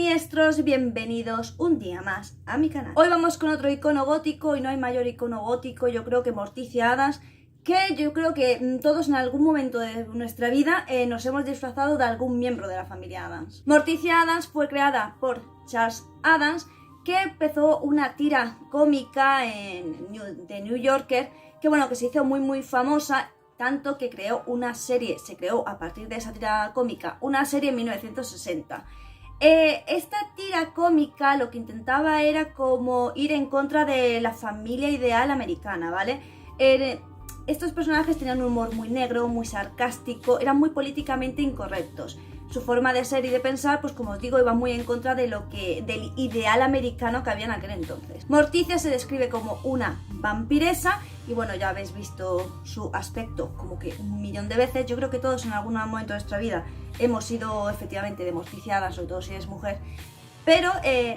Siniestros, bienvenidos un día más a mi canal. Hoy vamos con otro icono gótico y no hay mayor icono gótico, yo creo que Morticia Addams, que yo creo que todos en algún momento de nuestra vida nos hemos disfrazado de algún miembro de la familia Addams. Morticia Addams fue creada por Charles Addams, que empezó una tira cómica de New Yorker, que se hizo muy famosa, tanto que creó una serie, se creó a partir de esa tira cómica, una serie en 1960. Esta tira cómica lo que intentaba era como ir en contra de la familia ideal americana, ¿vale? Estos personajes tenían un humor muy negro, muy sarcástico, eran muy políticamente incorrectos. Su forma de ser y de pensar, pues como os digo, iba muy en contra del ideal americano que había en aquel entonces. Morticia se describe como una vampiresa y bueno, ya habéis visto su aspecto como que 1.000.000 de veces. Yo creo que todos en algún momento de nuestra vida hemos sido efectivamente demorticiadas, sobre todo si eres mujer. Pero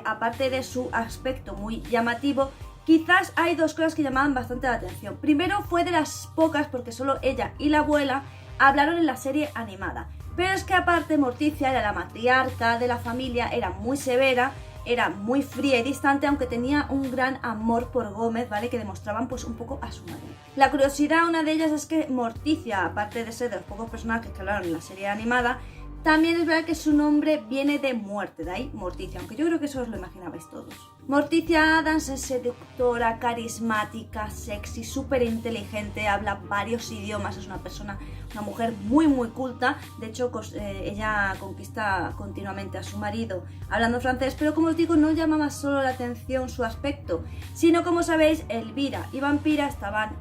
aparte de su aspecto muy llamativo, quizás hay dos cosas que llamaban bastante la atención. Primero, fue de las pocas, porque solo ella y la abuela hablaron en la serie animada. Pero es que aparte Morticia era la matriarca de la familia, era muy severa, era muy fría y distante, aunque tenía un gran amor por Gómez, ¿vale? Que demostraban pues un poco a su madre. La curiosidad, una de ellas, es que Morticia, aparte de ser de los pocos personajes que hablaron en la serie animada, también es verdad que su nombre viene de muerte, de ahí Morticia, aunque yo creo que eso os lo imaginabais todos. Morticia Addams es seductora, carismática, sexy, súper inteligente, habla varios idiomas, es una mujer muy culta. De hecho, ella conquista continuamente a su marido hablando francés, pero como os digo, no llamaba solo la atención su aspecto, sino, como sabéis, Elvira y Vampira estaban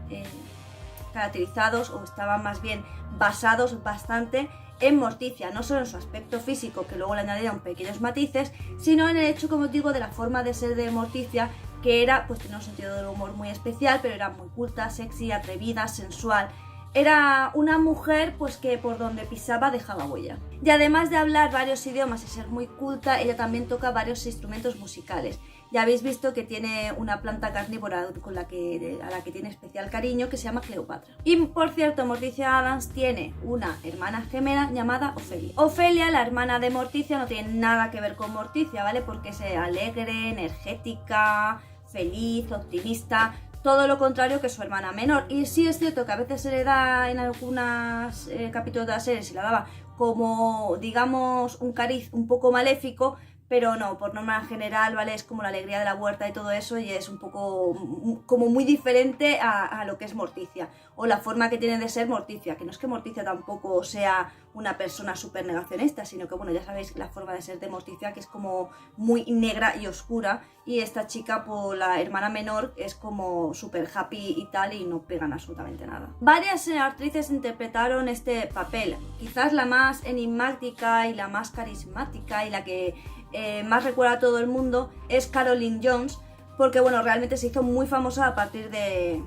caracterizados, o estaban más bien basados bastante en Morticia, no solo en su aspecto físico, que luego le añadieron pequeños matices, sino en el hecho, como os digo, de la forma de ser de Morticia, que era, pues tenía un sentido del humor muy especial, pero era muy culta, sexy, atrevida, sensual. Era una mujer pues que por donde pisaba dejaba huella. Y además de hablar varios idiomas y ser muy culta, ella también toca varios instrumentos musicales. Ya habéis visto que tiene una planta carnívora a la que tiene especial cariño, que se llama Cleopatra. Y por cierto, Morticia Addams tiene una hermana gemela llamada Ofelia. Ofelia, la hermana de Morticia, no tiene nada que ver con Morticia, ¿vale? Porque es alegre, energética, feliz, optimista. Todo lo contrario que su hermana menor. Y sí es cierto que a veces se le da en algunos capítulos de la serie, se la daba como, digamos, un cariz un poco maléfico, pero no, por norma general, ¿vale? Es como la alegría de la huerta y todo eso, y es un poco como muy diferente a lo que es Morticia, o la forma que tiene de ser Morticia, que no es que Morticia tampoco sea una persona súper negacionista, sino que, bueno, ya sabéis la forma de ser de Morticia, que es como muy negra y oscura, y esta chica, por la hermana menor, es como súper happy y tal, y no pegan absolutamente nada. Varias actrices interpretaron este papel, quizás la más enigmática y la más carismática y la que más recuerda a todo el mundo es Caroline Jones, porque bueno, realmente se hizo muy famosa a partir de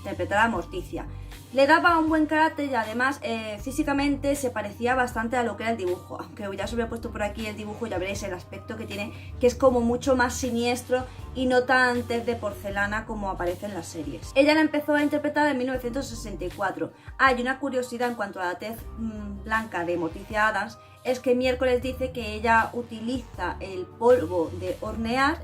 interpretar a Morticia. Le daba un buen carácter y además físicamente se parecía bastante a lo que era el dibujo, aunque ya os había puesto por aquí el dibujo, ya veréis el aspecto que tiene, que es como mucho más siniestro y no tan tez de porcelana como aparece en las series. Ella la empezó a interpretar en 1964. Hay una curiosidad en cuanto a la tez blanca de Morticia Addams, es que Miércoles dice que ella utiliza el polvo de hornear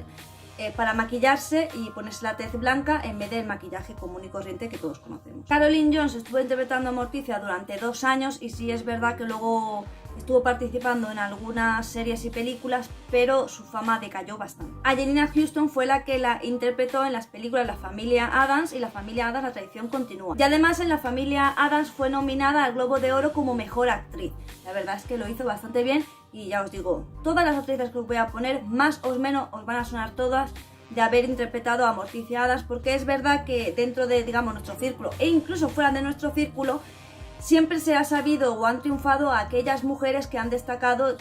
para maquillarse y ponerse la tez blanca en vez del maquillaje común y corriente que todos conocemos. Caroline Jones estuvo interpretando a Morticia durante 2 años y sí es verdad que luego estuvo participando en algunas series y películas, pero su fama decayó bastante. Angelina Houston fue la que la interpretó en las películas La familia Addams y La familia Addams, la tradición continúa. Y además en La familia Addams fue nominada al Globo de Oro como mejor actriz. La verdad es que lo hizo bastante bien y ya os digo, todas las actrices que os voy a poner, más o menos os van a sonar todas de haber interpretado a Morticia Addams, porque es verdad que dentro de, digamos, nuestro círculo e incluso fuera de nuestro círculo, siempre se ha sabido o han triunfado a aquellas mujeres que han destacado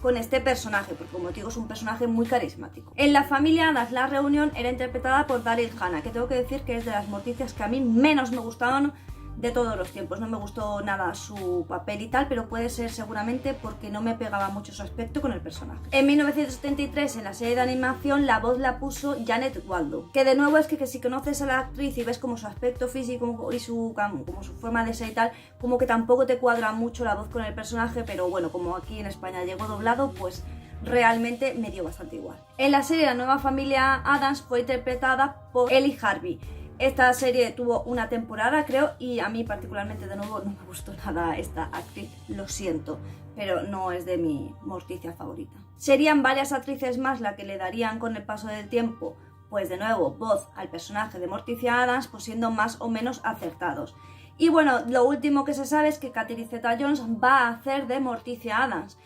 con este personaje, porque como digo, es un personaje muy carismático. En La familia Addams, la reunión era interpretada por Daryl Hannah, que tengo que decir que es de las Morticias que a mí menos me gustaban de todos los tiempos. No me gustó nada su papel y tal, pero puede ser seguramente porque no me pegaba mucho su aspecto con el personaje. En 1973, en la serie de animación, la voz la puso Janet Waldo, que de nuevo es que si conoces a la actriz y ves como su aspecto físico y como su forma de ser y tal, como que tampoco te cuadra mucho la voz con el personaje, pero bueno, como aquí en España llegó doblado, pues realmente me dio bastante igual. En la serie La nueva familia Addams fue interpretada por Ellie Harvey. Esta serie tuvo una temporada, creo, y a mí particularmente, de nuevo, no me gustó nada esta actriz, lo siento, pero no es de mi Morticia favorita. Serían varias actrices más las que le darían con el paso del tiempo, pues de nuevo, voz al personaje de Morticia Addams, pues siendo más o menos acertados. Y bueno, lo último que se sabe es que Catherine Zeta-Jones va a hacer de Morticia Addams.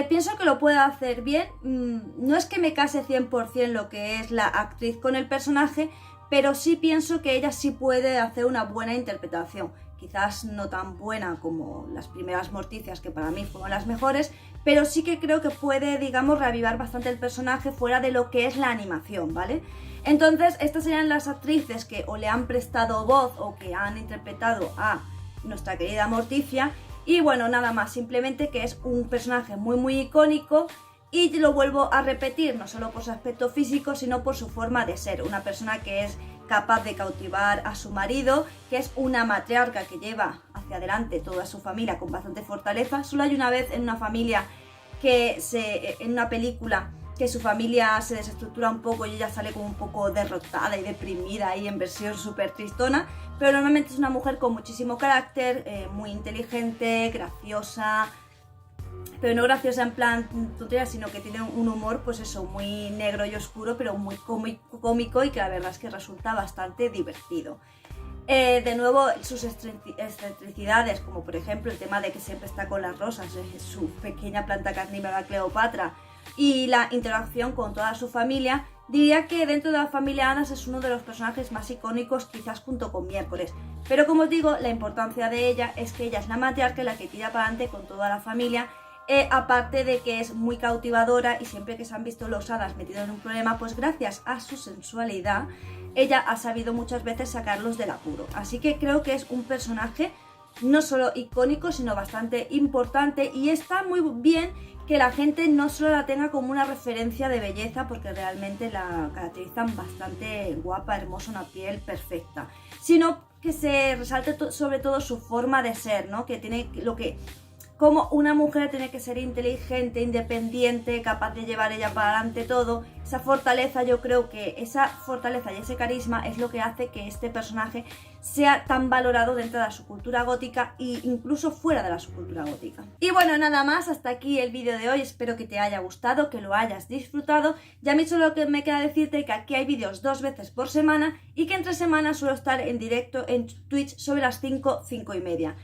Pienso que lo puede hacer bien, no es que me case 100% lo que es la actriz con el personaje, pero sí pienso que ella sí puede hacer una buena interpretación. Quizás no tan buena como las primeras Morticias, que para mí fueron las mejores, pero sí que creo que puede, digamos, reavivar bastante el personaje fuera de lo que es la animación, ¿vale? Entonces, estas serían las actrices que o le han prestado voz o que han interpretado a nuestra querida Morticia. Y bueno, nada más, simplemente que es un personaje muy icónico. Y lo vuelvo a repetir, no solo por su aspecto físico, sino por su forma de ser. Una persona que es capaz de cautivar a su marido, que es una matriarca que lleva hacia adelante toda su familia con bastante fortaleza. Solo hay una vez en una familia en una película, que su familia se desestructura un poco y ella sale como un poco derrotada y deprimida y en versión súper tristona. Pero normalmente es una mujer con muchísimo carácter, muy inteligente, graciosa. Pero no graciosa en plan tontería, sino que tiene un humor, pues eso, muy negro y oscuro, pero muy cómico y que la verdad es que resulta bastante divertido. De nuevo, sus excentricidades, como por ejemplo el tema de que siempre está con las rosas, su pequeña planta carnívora Cleopatra, y la interacción con toda su familia, diría que dentro de la familia Addams es uno de los personajes más icónicos, quizás junto con Miércoles. Pero como os digo, la importancia de ella es que ella es la matriarca, la que tira para adelante con toda la familia. Aparte de que es muy cautivadora y siempre que se han visto los Addams metidos en un problema, pues gracias a su sensualidad, ella ha sabido muchas veces sacarlos del apuro. Así que creo que es un personaje no solo icónico, sino bastante importante, y está muy bien que la gente no solo la tenga como una referencia de belleza, porque realmente la caracterizan bastante guapa, hermosa, una piel perfecta, sino que se resalte sobre todo su forma de ser, ¿no? Que tiene como una mujer tiene que ser inteligente, independiente, capaz de llevar ella para adelante todo. Esa fortaleza, yo creo que esa fortaleza y ese carisma es lo que hace que este personaje sea tan valorado dentro de la subcultura gótica e incluso fuera de la subcultura gótica. Y bueno, nada más, hasta aquí el vídeo de hoy. Espero que te haya gustado, que lo hayas disfrutado. Ya a mí solo que me queda decirte que aquí hay vídeos 2 veces por semana y que entre semanas suelo estar en directo en Twitch sobre las 5, 5 y media.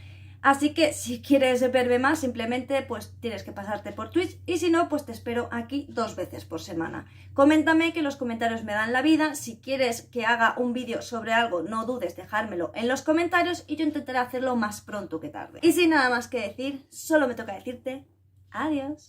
Así que si quieres verme más, simplemente pues tienes que pasarte por Twitch, y si no, pues te espero aquí 2 veces por semana. Coméntame, que los comentarios me dan la vida. Si quieres que haga un vídeo sobre algo, no dudes dejármelo en los comentarios y yo intentaré hacerlo más pronto que tarde. Y sin nada más que decir, solo me toca decirte adiós.